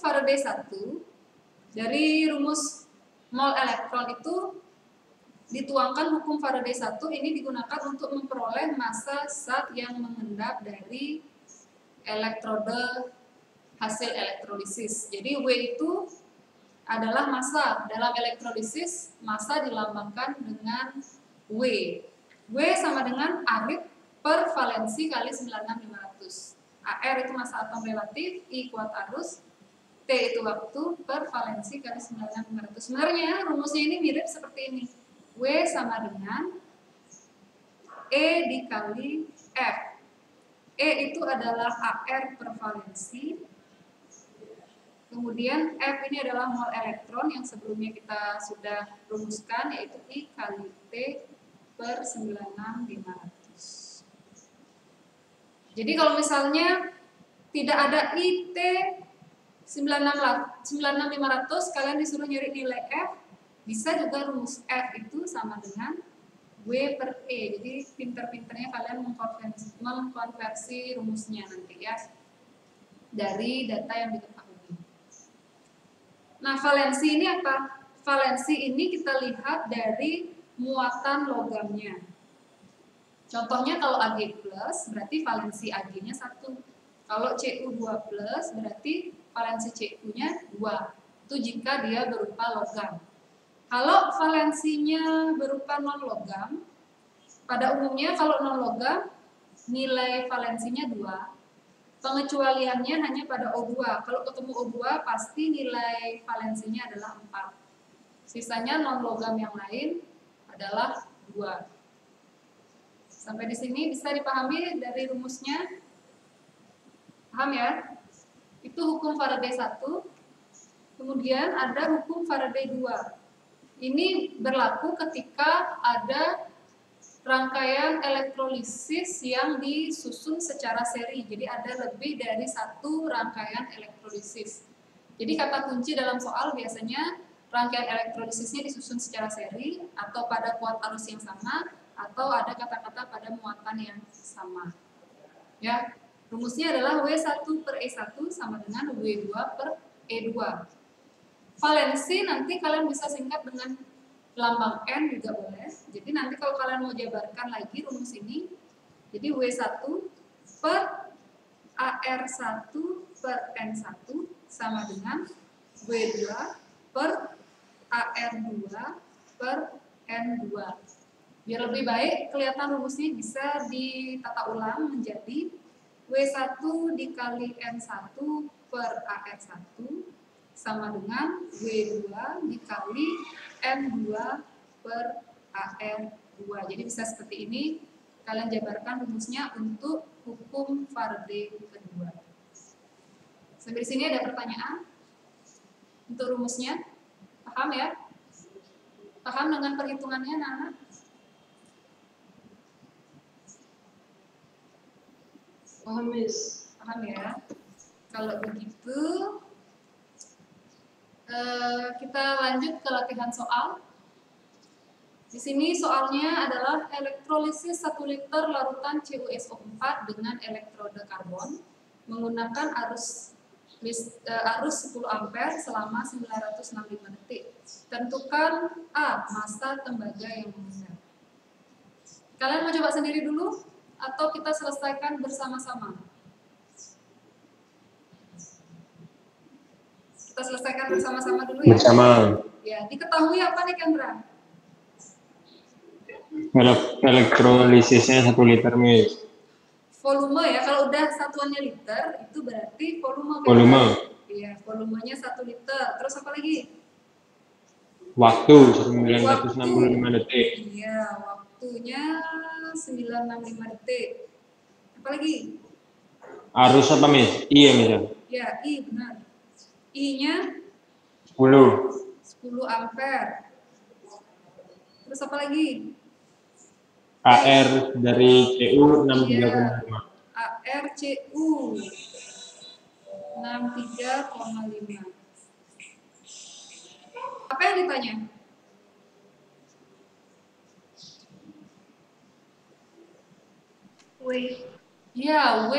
Faraday 1 dari rumus mol elektron itu dituangkan hukum Faraday 1 ini digunakan untuk memperoleh massa zat yang mengendap dari elektrode hasil elektrolisis. Jadi W itu adalah massa. Dalam elektrolisis, massa dilambangkan dengan W. W sama dengan arit per valensi kali 96500. AR itu massa atom relatif, I kuat arus, T itu waktu per valensi kali 96500. Sebenarnya rumusnya ini mirip seperti ini. W sama dengan E dikali F. E itu adalah AR per valensi. Kemudian F ini adalah mol elektron yang sebelumnya kita sudah rumuskan, yaitu I kali T per 96500. Jadi kalau misalnya tidak ada IT 96500, kalian disuruh nyari nilai F, bisa juga rumus F itu sama dengan W per E. Jadi pinter-pinternya kalian mengkonversi rumusnya nanti ya, dari data yang diketahui. Nah, valensi ini apa? Valensi ini kita lihat dari muatan logamnya. Contohnya kalau Ag plus berarti valensi Ag-nya 1. Kalau Cu 2 plus berarti valensi Cu-nya 2. Itu jika dia berupa logam. Kalau valensinya berupa non logam, pada umumnya kalau non logam nilai valensinya 2. Pengecualiannya hanya pada O2. Kalau ketemu O2 pasti nilai valensinya adalah 4. Sisanya non logam yang lain adalah 2. Sampai di sini bisa dipahami dari rumusnya? Paham ya? Itu hukum Faraday 1. Kemudian ada hukum Faraday 2. Ini berlaku ketika ada rangkaian elektrolisis yang disusun secara seri. Jadi ada lebih dari satu rangkaian elektrolisis. Jadi kata kunci dalam soal biasanya rangkaian elektrolisisnya disusun secara seri atau pada kuat arus yang sama, atau ada kata-kata pada muatan yang sama. Ya, rumusnya adalah W1 per E1 sama dengan W2 per E2. Valensi nanti kalian bisa singkat dengan lambang N juga boleh. Jadi nanti kalau kalian mau jabarkan lagi rumus ini, jadi W1 per AR1 per N1 sama dengan W2 per AR2 per N2. Biar lebih baik kelihatan rumusnya bisa ditata ulang menjadi W1 dikali N1 per AR1 sama dengan W2 dikali N2 per AR2. Jadi bisa seperti ini. Kalian jabarkan rumusnya untuk hukum Faraday kedua. Sampai di sini ada pertanyaan untuk rumusnya? Paham ya? Paham dengan perhitungannya, Nana? Paham, Miss. Paham ya? Kalau begitu, kita lanjut ke latihan soal. Di sini soalnya adalah elektrolisis 1 liter larutan CuSO4 dengan elektrode karbon menggunakan arus 10 ampere selama 965 detik. Tentukan A, massa tembaga yang mengendap. Kalian mau coba sendiri dulu atau kita selesaikan bersama-sama? Kita selesaikan bersama-sama dulu ya. Bersama. Ya, diketahui apa nih Kendra? Elektrolisisnya 1 liter, Miss. Volume ya, kalau udah satuannya liter itu berarti volume. Volume. Iya, volumenya 1 liter. Terus apa lagi? Waktu 965 detik. Iya, waktunya 965 detik. Apa lagi? Arus apa, Miss? I ya, Miss? Ya, I benar. I-nya 10 ampere. Terus apa lagi? AR dari CU 63,5. ARCU 63,5. Apa yang ditanya? W. Ya, W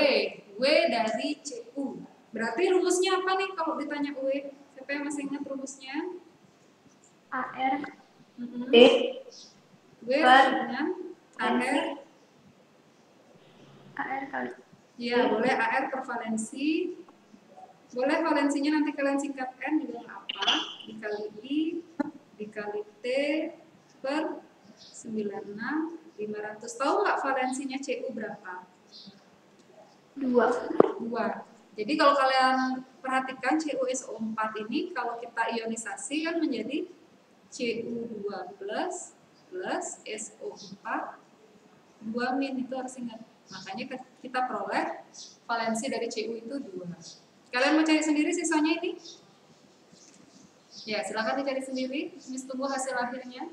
dari CU. Berarti rumusnya apa nih kalau ditanya UE? Siapa yang masih ingat rumusnya? AR Mm-mm. D W sama dengan AR. AR kali Ya, boleh AR per valensi. Boleh valensinya nanti kalian singkat N juga nggak apa. Dikali I, dikali T per 96.500. Tahu nggak valensinya CU berapa? 2. 2. Jadi kalau kalian perhatikan CuSO4 ini kalau kita ionisasi kan menjadi Cu2 plus SO4 2 min, itu harus ingat. Makanya kita peroleh valensi dari Cu itu 2. Kalian mau cari sendiri sisanya ini? Ya, silakan dicari sendiri. Miss tunggu hasil akhirnya.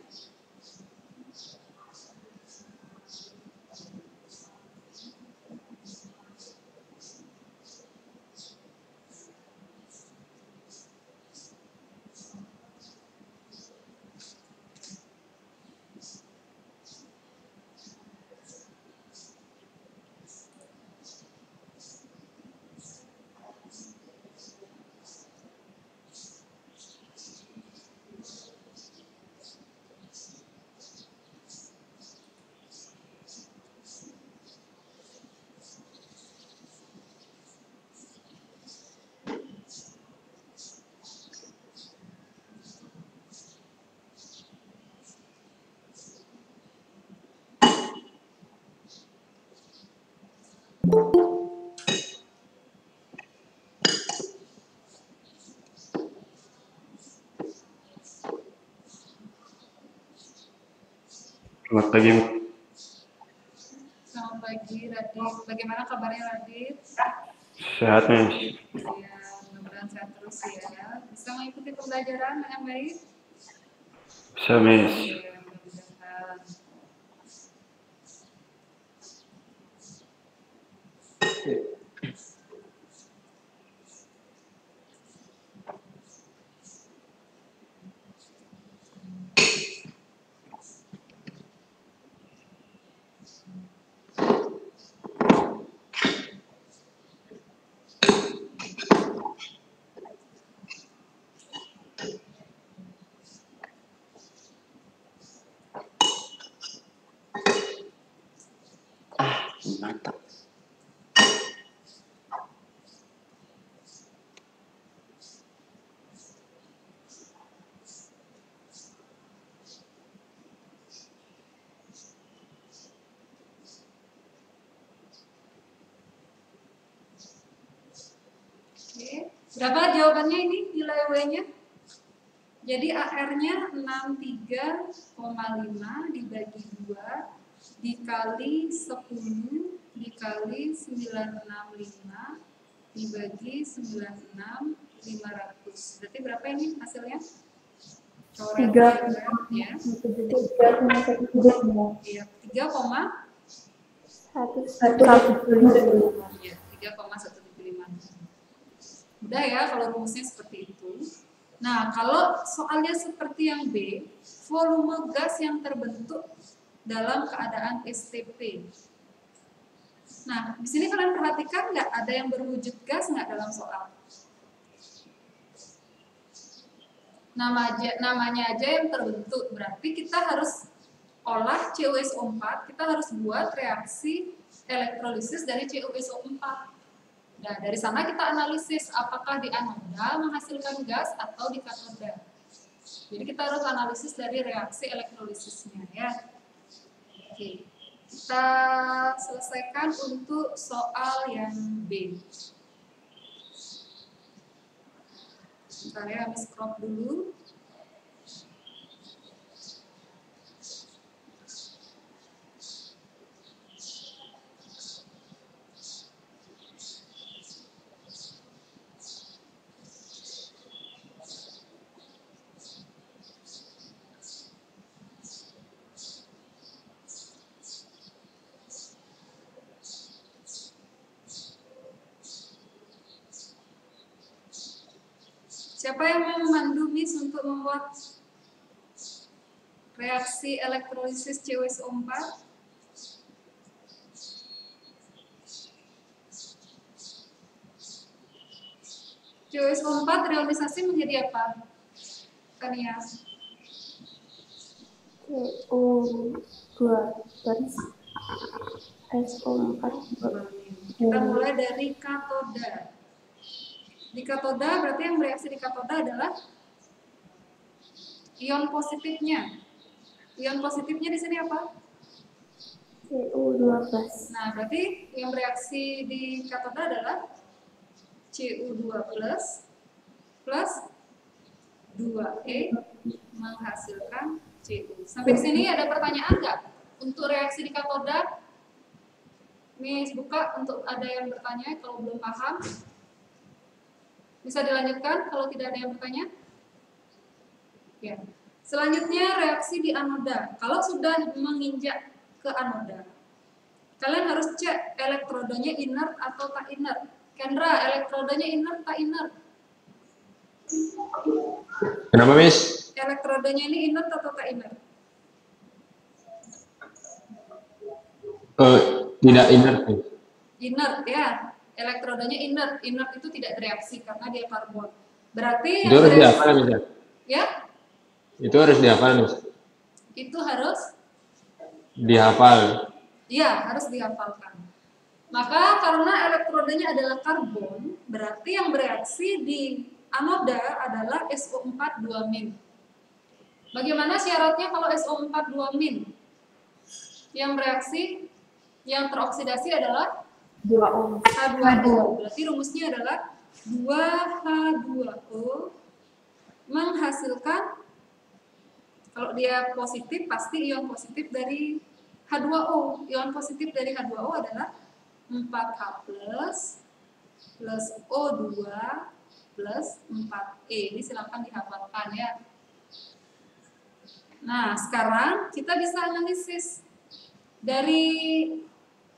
Selamat pagi. Selamat pagi Radit. Bagaimana kabarnya Radit? Sehat, Miss. Ya, mudah-mudahan sehat terus ya. Bisa mengikuti pembelajaran dengan baik? Bisa, Miss. Ya, mudah-mudahan. Mantap. Oke. Berapa jawabannya ini nilai W-nya? Jadi AR-nya 63,5 dibagi 2 dikali 10 dikali 965 dibagi 96.500. Berarti berapa ini hasilnya? Coret 3. ya. 3,175. Iya, 3,175. 1,175. Iya, 3,175. Mudah ya kalau rumusnya seperti itu. Nah, kalau soalnya seperti yang B, volume gas yang terbentuk dalam keadaan STP. Nah, di sini kalian perhatikan nggak ada yang berwujud gas nggak dalam soal? Namanya aja yang terbentuk, berarti kita harus olah CuSO4, kita harus buat reaksi elektrolisis dari CuSO4. Nah, dari sana kita analisis apakah di anoda menghasilkan gas atau di katoda. Jadi kita harus analisis dari reaksi elektrolisisnya ya. Oke, kita selesaikan untuk soal yang B. Bentar ya, kami scroll dulu. Siapa yang mau memandu Miss untuk membuat reaksi elektrolisis CuSO4? CuSO4 realisasi menjadi apa? Tania. CO2 plus SO4. Kita mulai dari katoda. Di katoda berarti yang bereaksi di katoda adalah ion positifnya. Ion positifnya di sini apa? CO2 plus. Nah, berarti yang bereaksi di katoda adalah Cu2 plus 2E menghasilkan Cu. Sampai di sini ada pertanyaan nggak? Untuk reaksi di katoda, Miss buka untuk ada yang bertanya kalau belum paham. Bisa dilanjutkan kalau tidak ada yang bertanya? Ya. Selanjutnya reaksi di anoda. Kalau sudah menginjak ke anoda, kalian harus cek elektrodanya inert atau tak inert. Kendra, elektrodanya inert tak inert? Kenapa, Miss? Elektrodanya ini inert atau tak inert? Tidak inert, Miss. Inert ya. Elektrodanya inert. Inert itu tidak bereaksi karena dia karbon. Berarti Itu harus dihafal, Miss. Ya? Itu harus dihafal, Miss. Itu harus Dihafal. iya, harus dihafalkan. Maka karena elektrodanya adalah karbon, berarti yang bereaksi di anoda adalah SO4 2-. Bagaimana syaratnya kalau SO4 2-? Yang bereaksi, yang teroksidasi adalah 2O. H2O. Berarti rumusnya adalah 2H2O menghasilkan, kalau dia positif pasti ion positif dari H2O. Ion positif dari H2O adalah 4H plus O2 plus 4E. Ini silakan dihafalkan ya. Nah, sekarang kita bisa analisis dari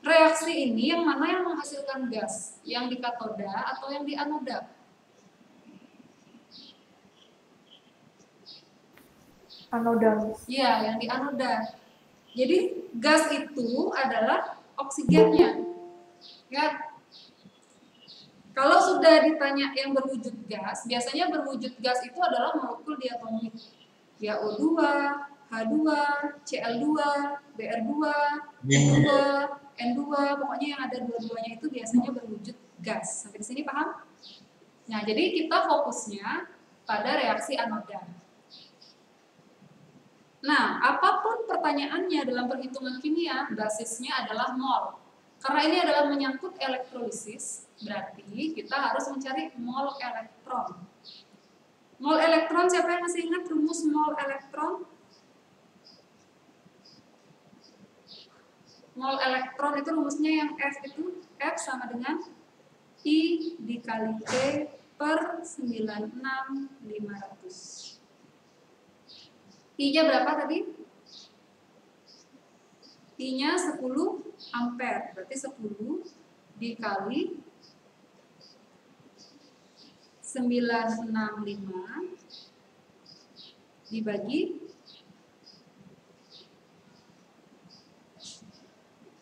reaksi ini yang mana yang menghasilkan gas, yang di katoda atau yang di anoda? Anoda. Iya, yang di anoda. Jadi gas itu adalah oksigennya. Ya. Kalau sudah ditanya yang berwujud gas, biasanya berwujud gas itu adalah molekul diatomik. Ya O2, H2, Cl2, Br2, N2, N2, pokoknya yang ada dua-duanya itu biasanya berwujud gas. Sampai di sini paham? Nah, jadi kita fokusnya pada reaksi anoda. Nah, apapun pertanyaannya dalam perhitungan kimia, basisnya adalah mol. Karena ini adalah menyangkut elektrolisis, berarti kita harus mencari mol elektron. Mol elektron, siapa yang masih ingat rumus mol elektron? Mol elektron itu rumusnya yang F itu, F sama dengan I dikali T per 96.500. I-nya berapa tadi? I-nya 10 ampere, berarti 10 dikali 965 dibagi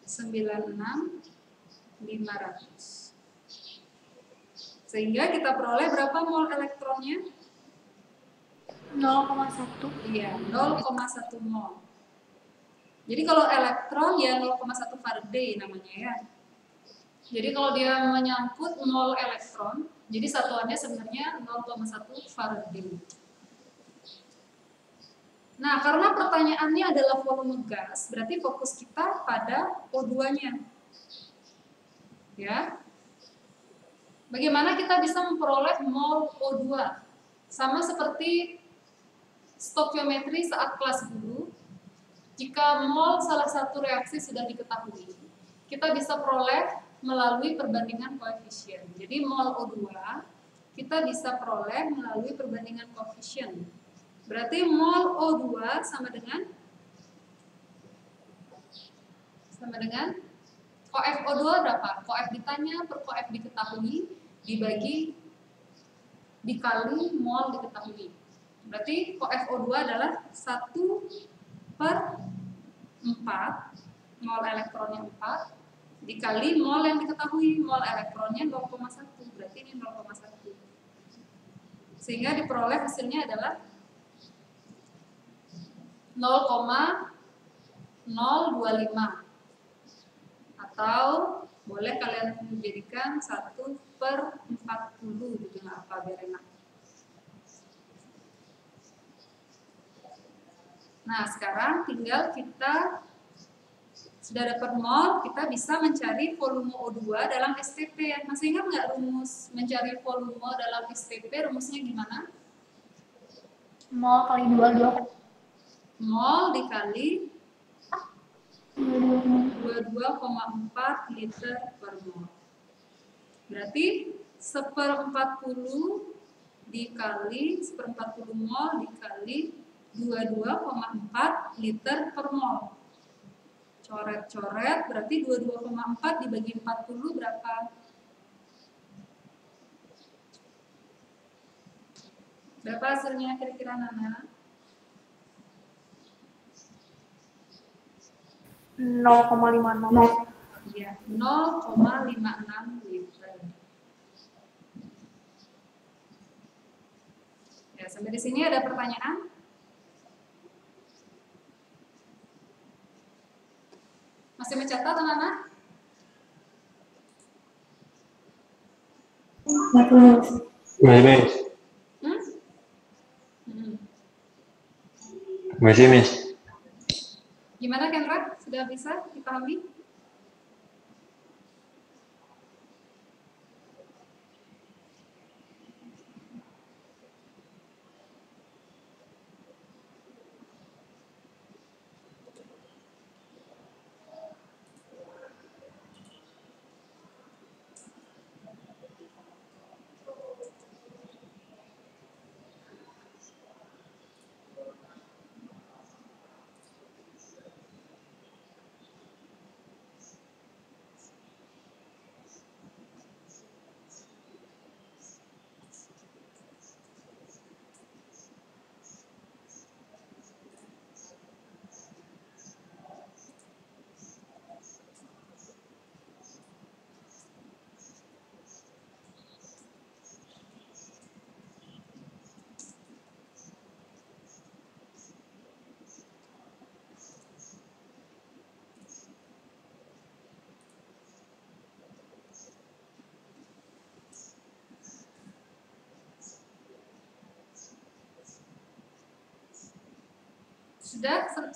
96.500. Sehingga kita peroleh berapa mol elektronnya? 0,1. Iya, 0,1 mol. Jadi kalau elektron ya 0,1 Faraday namanya ya. Jadi kalau dia menyangkut mol elektron, jadi satuannya sebenarnya 0,1 Faraday. Nah, karena pertanyaannya adalah volume gas, berarti fokus kita pada O2-nya. Ya. Bagaimana kita bisa memperoleh mol O2? Sama seperti stokiometri saat kelas dulu. Jika mol salah satu reaksi sudah diketahui, kita bisa peroleh melalui perbandingan koefisien. Jadi mol O2 kita bisa peroleh melalui perbandingan koefisien. Berarti mol O2 sama dengan koef O2 berapa? Koef ditanya per koef diketahui dikali mol diketahui. Berarti koef O2 adalah 1/4, mol elektronnya 4 dikali mol yang diketahui, mol elektronnya 0,1, berarti ini 0,1. Sehingga diperoleh hasilnya adalah 0,025 atau boleh kalian menjadikan 1/40 gitu, nggak apa, biar enak. Nah, sekarang tinggal kita sudah dapat mol, kita bisa mencari volume O2 dalam STP. Masih ingat nggak rumus mencari volume dalam STP? Rumusnya gimana? Mol kali 2 Mol dikali 22,4 liter per mol. Berarti 1/40 dikali 1/40 mol dikali 22,4 liter per mol. Coret-coret, berarti 22,4 dibagi 40 berapa? Berapa hasilnya kira-kira, Nana? 0,56. Iya, 0,56 liter. Ya, sampai di sini ada pertanyaan? Masih mencatat, anak-anak? Masih, Miss. Masih, Miss. Gimana, Kendra? Sudah bisa dipahami?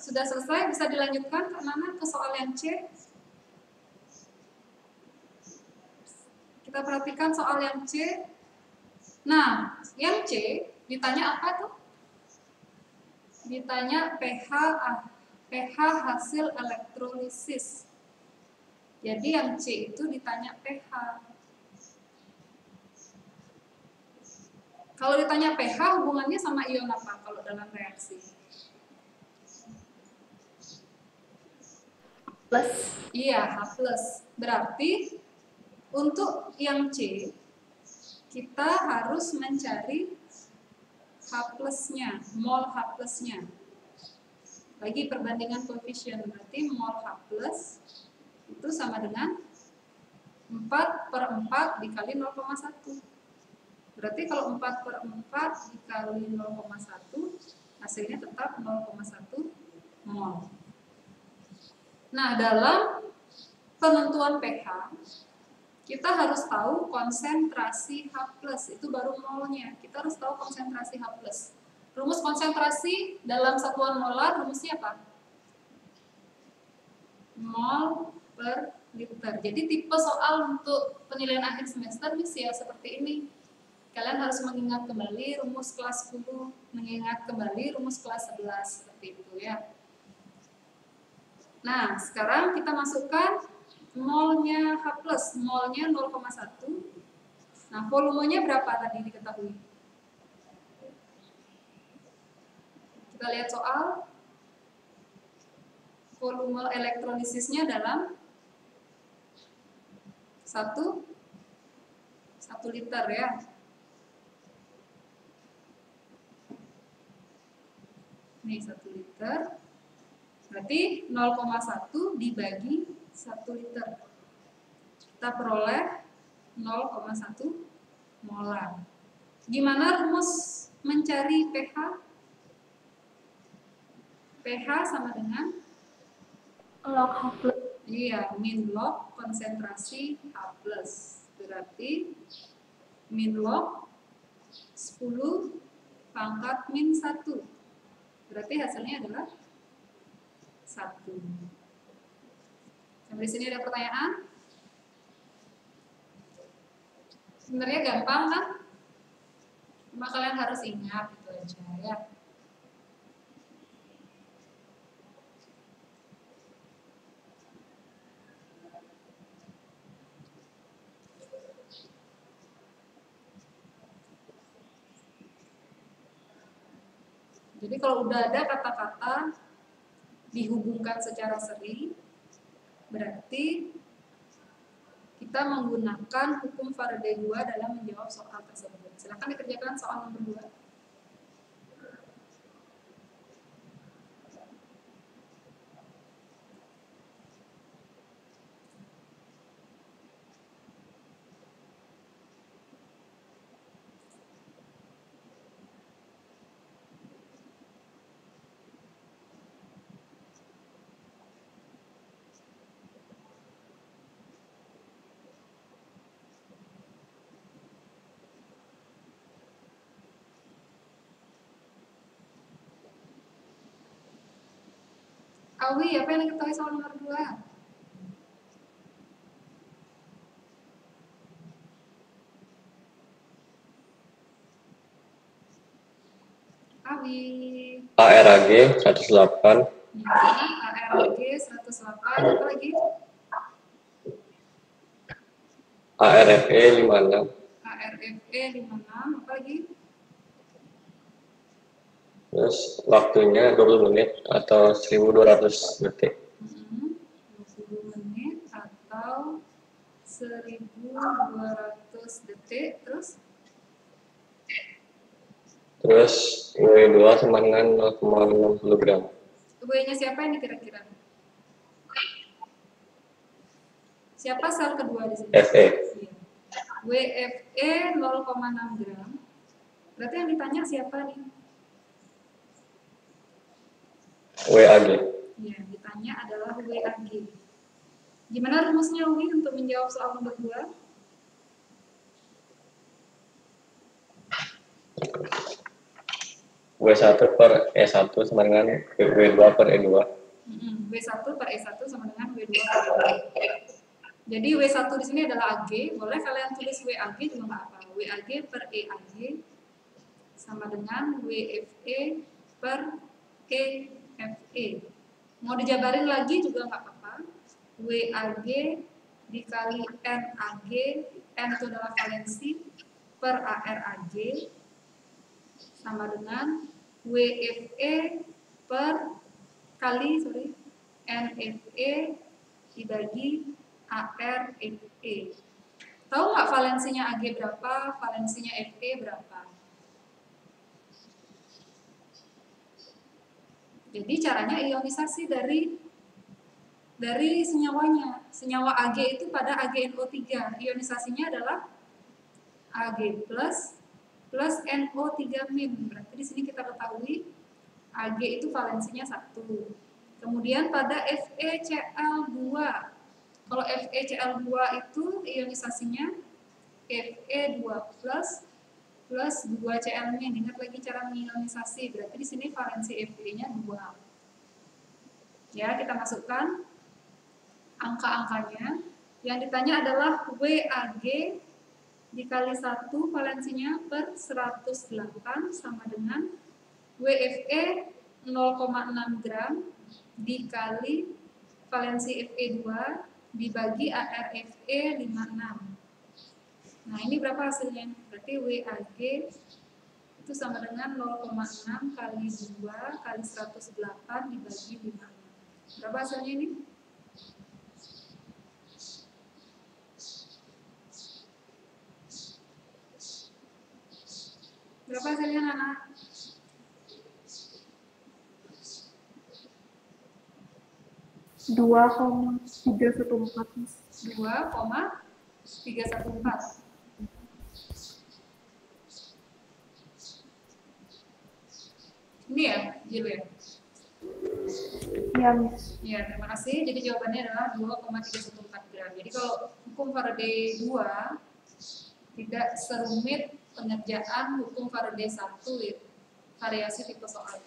Sudah selesai, bisa dilanjutkan anak-anak ke soal yang C. Kita perhatikan soal yang C. Nah, yang C ditanya apa tuh? Ditanya pH hasil elektrolisis. Jadi yang C itu ditanya pH. Kalau ditanya pH hubungannya sama ion apa kalau dalam reaksi? Plus. Iya, H+. Berarti untuk yang C kita harus mencari H+-nya, mol H+-nya. Lagi perbandingan koefisien, berarti mol H+ itu sama dengan 4/4 dikali 0,1. Berarti kalau 4/4 dikali 0,1 hasilnya tetap 0,1 mol. Nah, dalam penentuan pH kita harus tahu konsentrasi H+, itu baru molnya. Kita harus tahu konsentrasi H+. Rumus konsentrasi dalam satuan molar rumusnya apa? Mol per liter. Jadi tipe soal untuk penilaian akhir semester ya seperti ini. Kalian harus mengingat kembali rumus kelas 10, mengingat kembali rumus kelas 11 seperti itu ya. Nah, sekarang kita masukkan molnya H+, molnya 0,1. Nah, volumenya berapa tadi diketahui? Kita lihat soal. Volume elektrolisisnya dalam 1 liter ya. Ini 1 liter. Berarti 0,1 dibagi 1 liter. Kita peroleh 0,1 molar. Gimana rumus mencari pH? pH sama dengan Log H plus. iya, min log konsentrasi H+. Berarti min log 10 pangkat min 1. Berarti hasilnya adalah 1. Sampai sini ada pertanyaan? Sebenarnya gampang kan? Cuma kalian harus ingat itu aja ya. Jadi kalau udah ada kata-kata dihubungkan secara seri, berarti kita menggunakan hukum Faraday 2 dalam menjawab soal tersebut. Silakan dikerjakan soal nomor 2. Awi, apa yang diketahui soal nomor 2? Awi. ARAG 108, Ya, ARG 108, apa lagi? ARFE 56, ARFE 56, apa lagi? terus waktunya 20 menit atau 1200 detik. 20 menit atau 1200 detik, terus W2 sama dengan 0,60 gram. W-nya siapa ini kira-kira? Siapa sel kedua di sini? FE. Iya. WFE 0,6 gram. Berarti yang ditanya siapa nih? WAG. Iya, ditanya adalah WAG. Gimana rumusnya Wi untuk menjawab soal nomor 2? W1 per E1 sama dengan W2 per E2. W1 per E1 sama dengan W2 per E2. Jadi W1 di sini adalah AG, boleh kalian tulis WAG juga nggak apa. WAG per EAG sama dengan WFE per EFE. Mau dijabarin lagi juga nggak apa-apa. WAG dikali NAG, N itu adalah valensi, per ARAG sama dengan WFE per kali NFE dibagi ARFE. Tahu nggak valensinya AG berapa, valensinya FE berapa? Jadi caranya ionisasi dari senyawanya. Senyawa Ag itu pada AgNO3. Ionisasinya adalah Ag plus NO3 min. Berarti di sini kita ketahui Ag itu valensinya 1. Kemudian pada FeCl2. Kalau FeCl2 itu ionisasinya Fe2 plus 2Cl min. Ingat lagi cara mengionisasi. Berarti di sini valensi Fe-nya 2. Ya, kita masukkan angka-angkanya. Yang ditanya adalah WAG dikali 1 valensinya per 108 sama dengan WFE 0,6 gram dikali valensi Fe2 dibagi ARFE 56. Nah, ini berapa hasilnya? Berarti WAG itu sama dengan 0,6 kali 2 kali 108 dibagi 56. Berapa hasilnya ini? Berapa hasilnya, Nana? Dua 2,314. 2,314. Ini ya, Jill ya? Iya, Miss. Ya, terima kasih. Jadi jawabannya adalah 2,314 gram. Jadi kalau hukum Faraday 2 tidak serumit pengerjaan hukum Faraday 1 ya, variasi tipe soalnya.